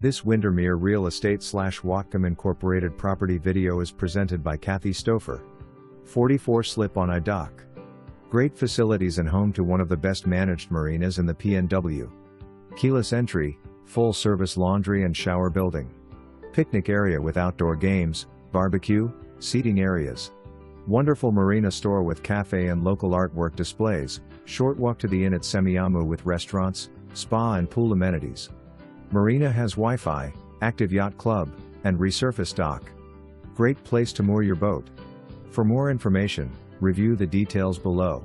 This Windermere Real Estate / Whatcom Incorporated property video is presented by Stauffer. 44 slip-on dock. Great facilities and home to one of the best managed marinas in the PNW. Keyless entry, full-service laundry and shower building. Picnic area with outdoor games, barbecue, seating areas. Wonderful marina store with cafe and local artwork displays, short walk to the inn at Semiahmoo with restaurants, spa and pool amenities. Marina has Wi-Fi, active yacht club, and resurfaced dock. Great place to moor your boat. For more information, review the details below.